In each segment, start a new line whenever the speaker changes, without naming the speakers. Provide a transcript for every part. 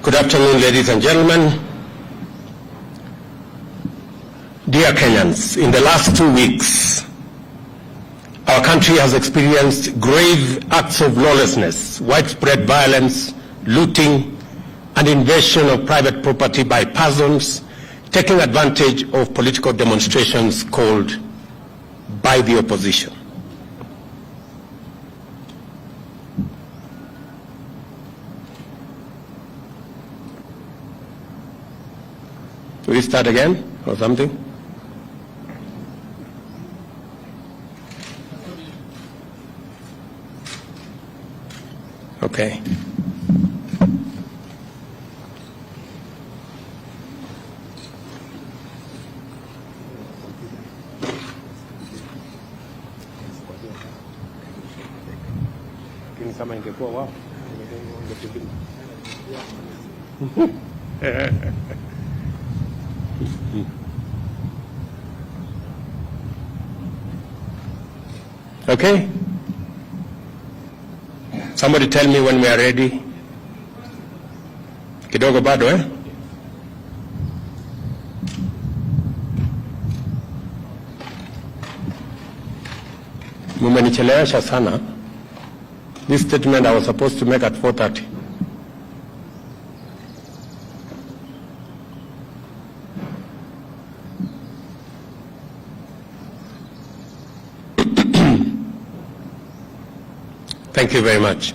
Good afternoon, ladies and gentlemen. Dear Kenyans, in the last 2 weeks, our country has experienced grave acts of lawlessness, widespread violence, looting, and invasion of private property by persons taking advantage of political demonstrations called by the opposition. Will we start again or something? Okay. Kama ingekuwa wao Okay. Somebody tell me when we are ready. Kidogo bado Mumenichelewesha sana. This statement I was supposed to make at 4:30. Thank you very much.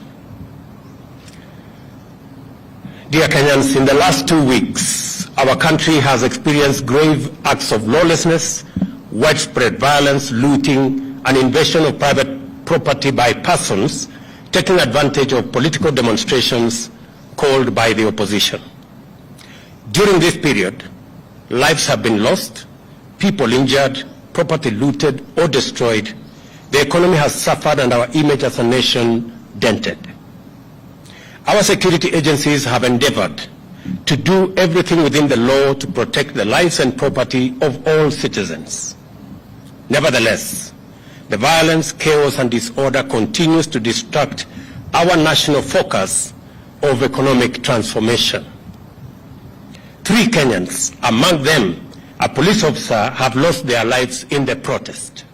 Dear Kenyans, in the last 2 weeks, our country has experienced grave acts of lawlessness, widespread violence, looting, and invasion of private property by persons taking advantage of political demonstrations called by the opposition. During this period, lives have been lost, people injured, property looted or destroyed. The economy has suffered and our image as a nation dented. Our security agencies have endeavored to do everything within the law to protect the lives and property of all citizens. Nevertheless, the violence, chaos, and disorder continues to distract our national focus of economic transformation. 3 Kenyans, among them a police officer, have lost their lives in the protest.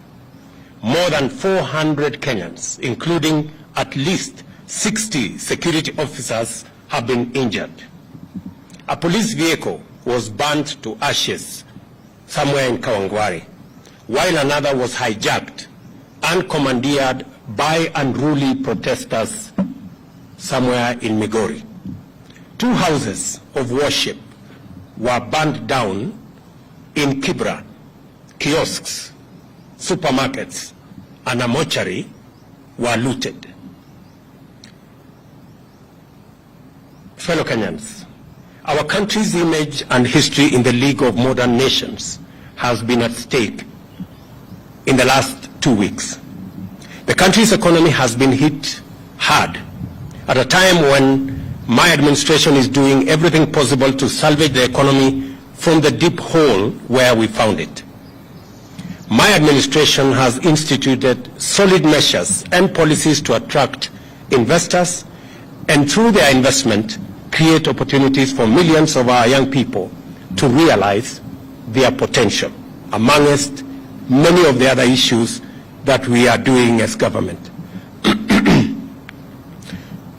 More than 400 Kenyans, including at least 60 security officers, have been injured. A police vehicle was burnt to ashes somewhere in Kawangware, while another was hijacked and commandeered by unruly protesters somewhere in Migori. 2 houses of worship were burned down in Kibra. Kiosks, supermarkets, and a mortuary were looted. Fellow Kenyans, our country's image and history in the League of Modern Nations has been at stake in the last 2 weeks. The country's economy has been hit hard at a time when my administration is doing everything possible to salvage the economy from the deep hole where we found it. My administration has instituted solid measures and policies to attract investors and through their investment create opportunities for millions of our young people to realize their potential, amongst many of the other issues that we are doing as government.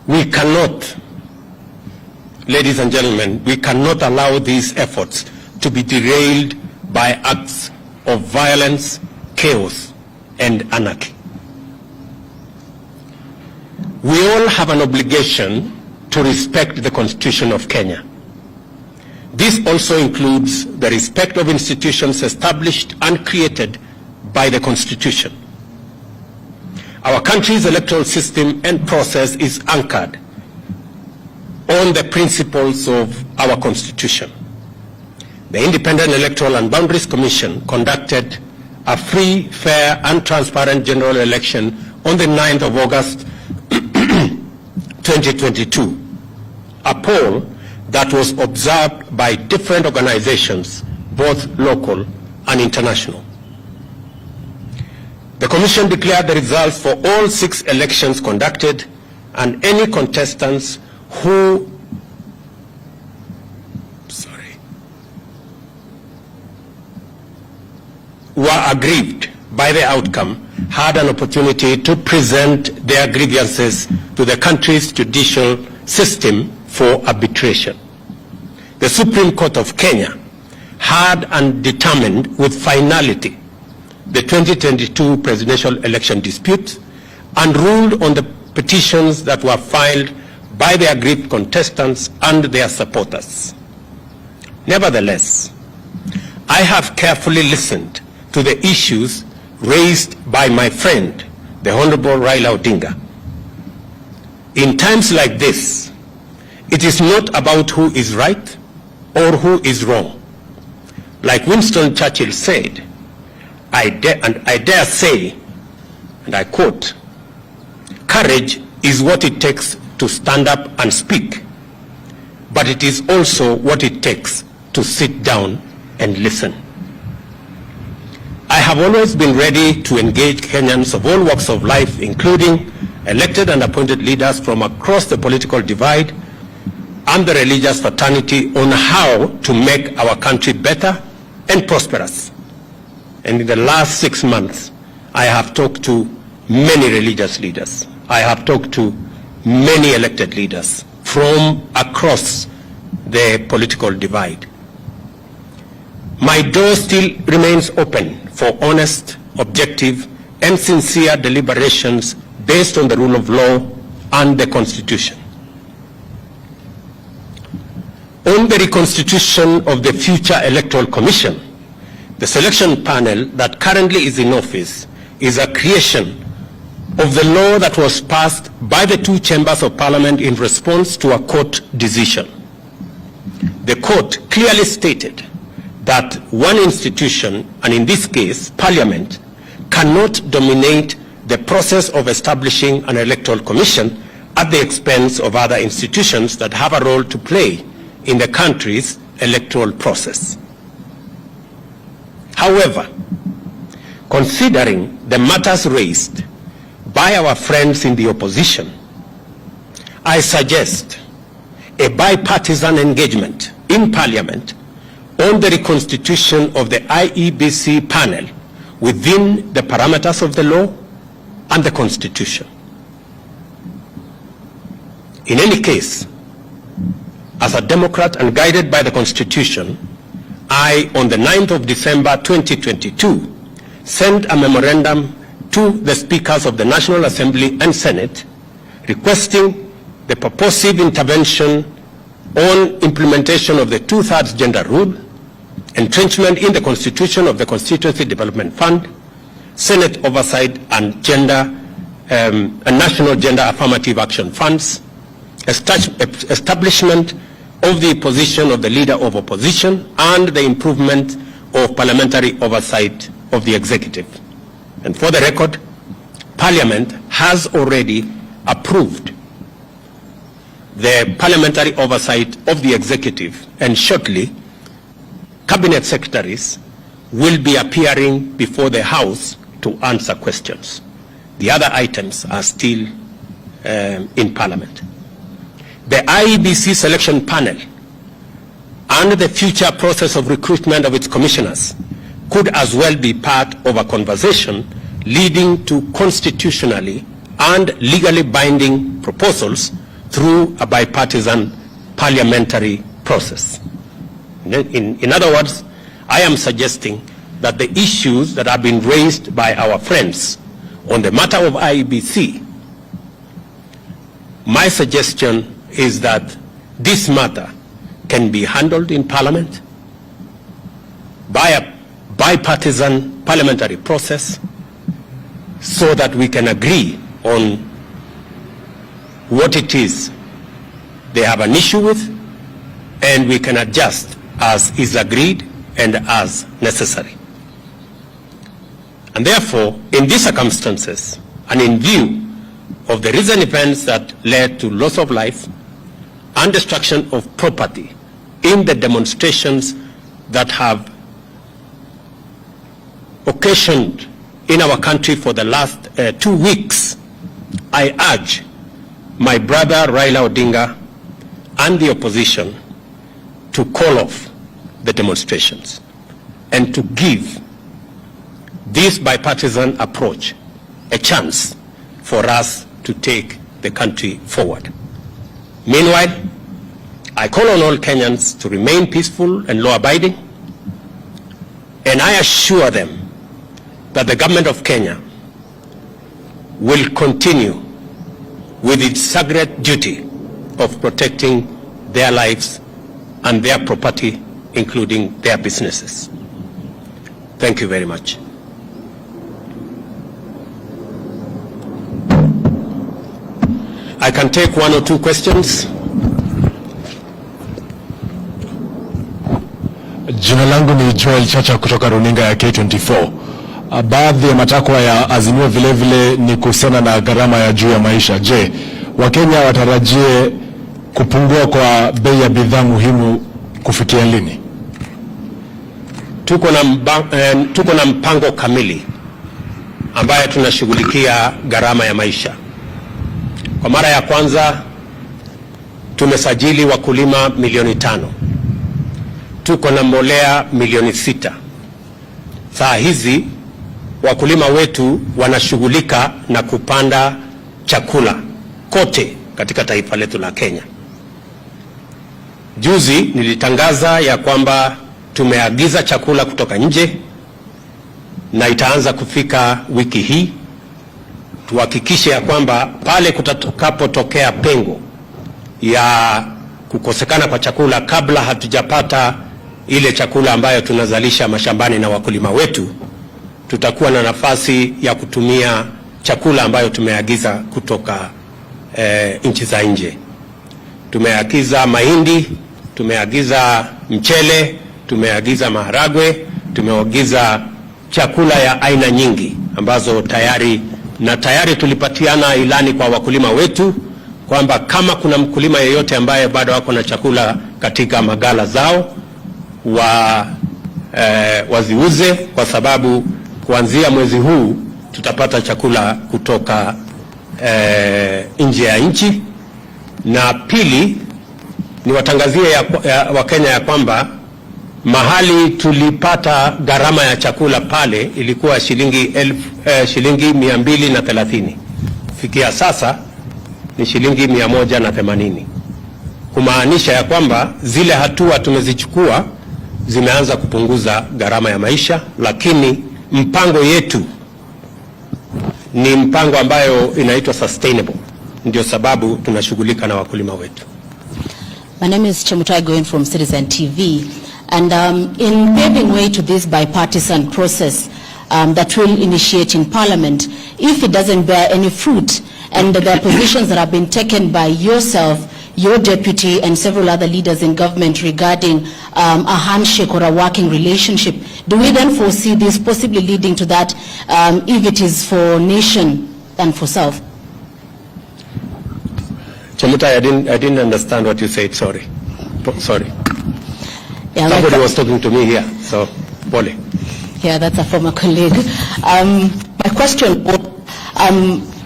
We cannot, ladies and gentlemen, we cannot allow these efforts to be derailed by acts of violence, chaos, and anarchy. We all have an obligation to respect the Constitution of Kenya. This also includes the respect of institutions established and created by the Constitution. Our country's electoral system and process is anchored on the principles of our Constitution. The Independent Electoral and Boundaries Commission conducted a free, fair, and transparent general election on the 9th of August 2022, a poll that was observed by different organizations, both local and international. The Commission declared the results for all 6 elections conducted, and any contestants who were aggrieved by the outcome had an opportunity to present their grievances to the country's judicial system for arbitration. The Supreme Court of Kenya had and determined with finality the 2022 presidential election dispute and ruled on the petitions that were filed by the aggrieved contestants and their supporters. Nevertheless, I have carefully listened to the issues raised by my friend, the Honorable Raila Odinga. In times like this, it is not about who is right or who is wrong. Like Winston Churchill said, I dare say, and I quote, "Courage is what it takes to stand up and speak, but it is also what it takes to sit down and listen." I have always been ready to engage Kenyans of all walks of life, including elected and appointed leaders from across the political divide and the religious fraternity, on how to make our country better and prosperous. And in the last 6 months, I have talked to many religious leaders. I have talked to many elected leaders from across the political divide. My door still remains open for honest, objective, and sincere deliberations based on the rule of law and the Constitution. On the reconstitution of the future Electoral Commission, the selection panel that currently is in office is a creation of the law that was passed by the two chambers of parliament in response to a court decision. The court clearly stated that one institution, and in this case, Parliament, cannot dominate the process of establishing an electoral commission at the expense of other institutions that have a role to play in the country's electoral process. However, considering the matters raised by our friends in the opposition, I suggest a bipartisan engagement in Parliament on the reconstitution of the IEBC panel within the parameters of the law and the Constitution. In any case, as a Democrat and guided by the Constitution, I, on the 9th of December 2022, sent a memorandum to the Speakers of the National Assembly and Senate requesting the purposive intervention on implementation of the 2/3 gender rule, entrenchment in the Constitution of the Constituency Development Fund, Senate oversight and national gender affirmative action funds, establishment of the position of the Leader of Opposition, and the improvement of parliamentary oversight of the executive. And for the record, Parliament has already approved the parliamentary oversight of the executive, and shortly, cabinet secretaries will be appearing before the House to answer questions. The other items are still in Parliament. The IEBC selection panel and the future process of recruitment of its commissioners could as well be part of a conversation leading to constitutionally and legally binding proposals through a bipartisan parliamentary process. In other words, I am suggesting that the issues that have been raised by our friends on the matter of IEBC, my suggestion is that this matter can be handled in Parliament by a bipartisan parliamentary process so that we can agree on what it is they have an issue with, and we can adjust as is agreed and as necessary. And therefore, in these circumstances, and in view of the recent events that led to loss of life and destruction of property in the demonstrations that have occasioned in our country for the last 2 weeks, I urge my brother Raila Odinga and the opposition to call off the demonstrations and to give this bipartisan approach a chance for us to take the country forward. Meanwhile, I call on all Kenyans to remain peaceful and law-abiding, and I assure them that the government of Kenya will continue with its sacred duty of protecting their lives and their property, including their businesses. Thank you very much. I can take one or two questions.
Jina langu ni Joel Chacha kutoka runinga ya K24. Baadhi ya matakwa ya Azimio vile vile ni kuhusiana na gharama ya juu ya maisha. Je, Wakenya watarajie kupungua kwa bei ya bidhaa muhimu kufikia lini?
Tuko na mpango kamili ambaye tunashughulikia gharama ya maisha. Kwa mara ya kwanza tumesajili wakulima milioni 5. Tuko na mbolea milioni 6. Saa hizi wakulima wetu wanashughulika na kupanda chakula kote katika taifa letu la Kenya. Juzi nilitangaza ya kwamba tumeagiza chakula kutoka nje na itaanza kufika wiki hii. Tuhakikishe ya kwamba pale kutakapotokea pengo ya kukosekana kwa chakula kabla hatujapata ile chakula ambayo tunazalisha mashambani na wakulima wetu, tutakuwa na nafasi ya kutumia chakula ambayo tumeagiza kutoka nchi za nje. Tumeagiza mahindi, tumeagiza mchele, tumeagiza maharagwe, tumeagiza chakula ya aina nyingi ambazo tayari tulipatiana ilani kwa wakulima wetu kwamba kama kuna mkulima yeyote ambaye bado wako na chakula katika magala zao waziuze, kwa sababu kuanzia mwezi huu tutapata chakula kutoka nje ya nchi. Na pili, ni watangazie Wakenya ya kwamba mahali tulipata gharama ya chakula pale ilikuwa shilingi 230. Fikia sasa ni shilingi 180. Kumaanisha ya kwamba zile hatua tumezichukua zimeanza kupunguza gharama ya maisha, lakini mpango yetu ni mpango ambayo inaitwa sustainable. Ndio sababu tunashughulika na wakulima wetu.
My name is Chemutai Goen from Citizen TV, and in paving way to this bipartisan process that will initiate in Parliament, if it doesn't bear any fruit, and the positions that have been taken by yourself, your deputy, and several other leaders in government regarding a handshake or a working relationship, do we then foresee this possibly leading to that if it is for nation and for self?
Chemutai, I didn't understand what you said. Sorry.
Yeah,
somebody was talking to me here, so Pole.
Yeah, that's a former colleague. My question,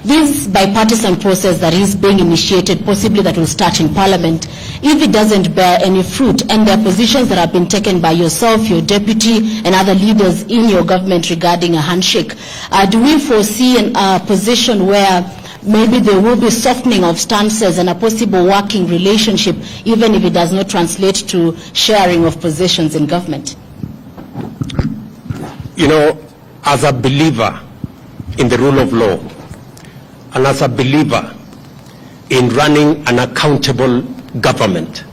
this bipartisan process that is being initiated, possibly that will start in Parliament, if it doesn't bear any fruit, and the positions that have been taken by yourself, your deputy, and other leaders in your government regarding a handshake, do we foresee a position where maybe there will be softening of stances and a possible working relationship, even if it does not translate to sharing of positions in government?
You know, as a believer in the rule of law, and as a believer in running an accountable government,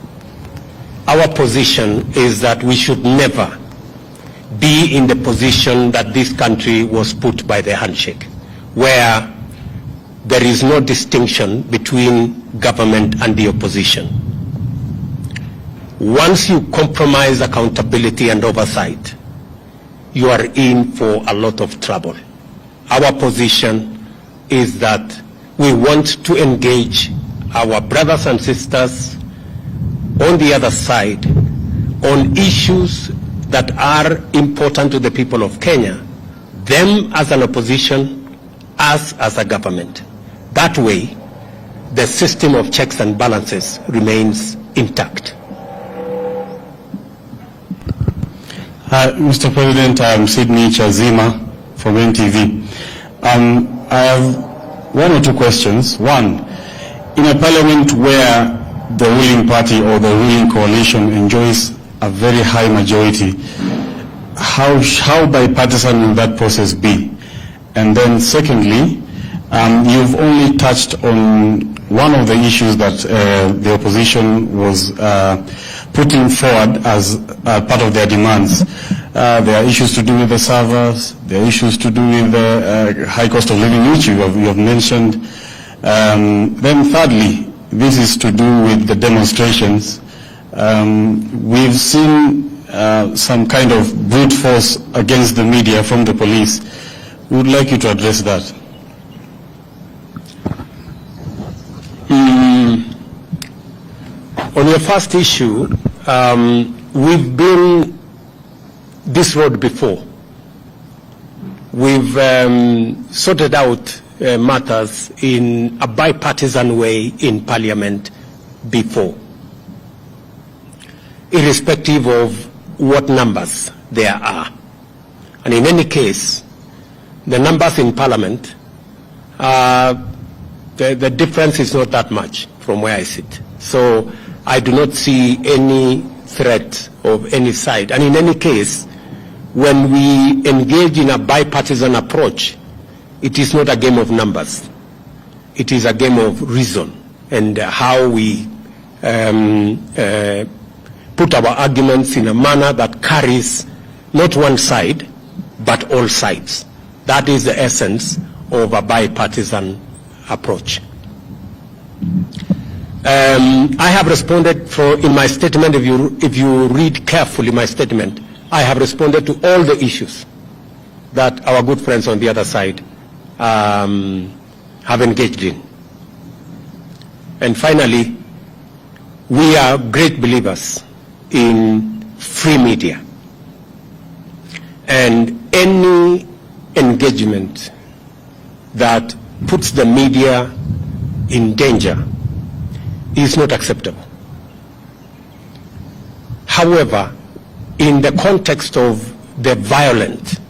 our position is that we should never be in the position that this country was put by the handshake, where there is no distinction between government and the opposition. Once you compromise accountability and oversight, you are in for a lot of trouble. Our position is that we want to engage our brothers and sisters on the other side on issues that are important to the people of Kenya, them as an opposition, us as a government. That way, the system of checks and balances remains intact.
Mr. President, I'm Sydney Chazima from NTV. I have one or two questions. One, in a parliament where the ruling party or the ruling coalition enjoys a very high majority, how bipartisan will that process be? And then secondly, you've only touched on one of the issues that the opposition was putting forward as part of their demands. There are issues to do with the servers, there are issues to do with the high cost of living, which you have mentioned. Then thirdly, this is to do with the demonstrations. We've seen some kind of brute force against the media from the police. We would like you to address that.
On your first issue, we've been this road before. We've sorted out matters in a bipartisan way in Parliament before, irrespective of what numbers there are. And in any case, the numbers in Parliament, the difference is not that much from where I sit. So I do not see any threat of any side. And in any case, when we engage in a bipartisan approach, it is not a game of numbers. It is a game of reason and how we put our arguments in a manner that carries not one side, but all sides. That is the essence of a bipartisan approach. I have responded in my statement, if you read carefully my statement, I have responded to all the issues that our good friends on the other side have engaged in. And finally, we are great believers in free media. And any engagement that puts the media in danger is not acceptable. However, in the context of the violent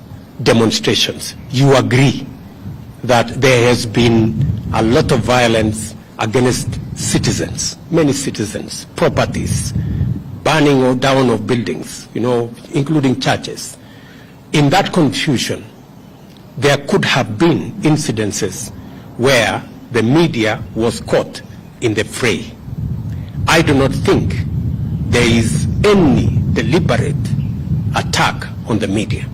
demonstrations, you agree that there has been a lot of violence against citizens, many citizens, properties, burning down of buildings, including churches. In that confusion, there could have been incidences where the media was caught in the fray. I do not think there is any deliberate attack on the media.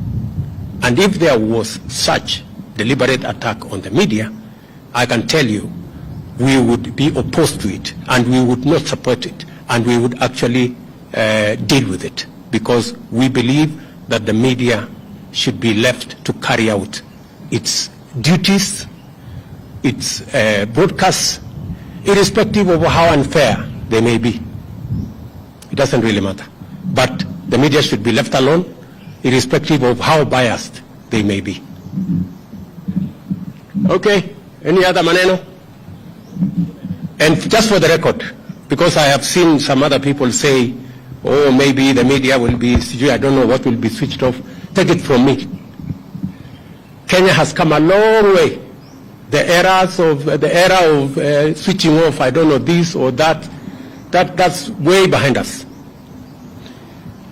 And if there was such deliberate attack on the media, I can tell you we would be opposed to it and we would not support it and we would actually deal with it, because we believe that the media should be left to carry out its duties, its broadcasts, irrespective of how unfair they may be. It doesn't really matter. But the media should be left alone, irrespective of how biased they may be. Okay, any other maneno? And just for the record, because I have seen some other people say, oh, maybe the media will be, I don't know what will be switched off. Take it from me. Kenya has come a long way. The era of switching off, I don't know, this or that's way behind us.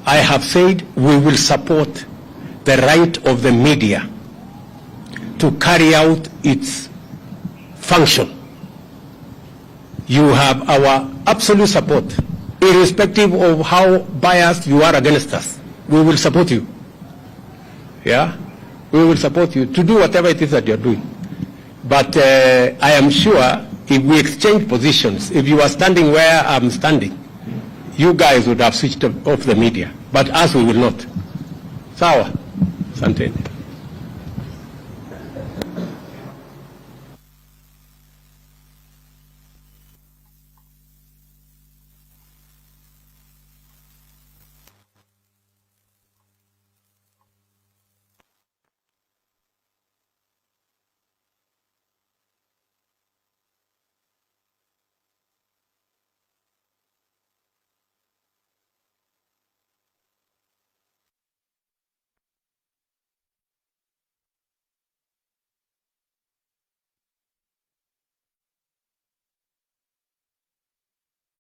I have said we will support the right of the media to carry out its function. You have our absolute support, irrespective of how biased you are against us. We will support you. Yeah? We will support you to do whatever it is that you're doing. But I am sure if we exchange positions, if you are standing where I'm standing, you guys would have switched off the media. But us, we will not. Sawa. Asante.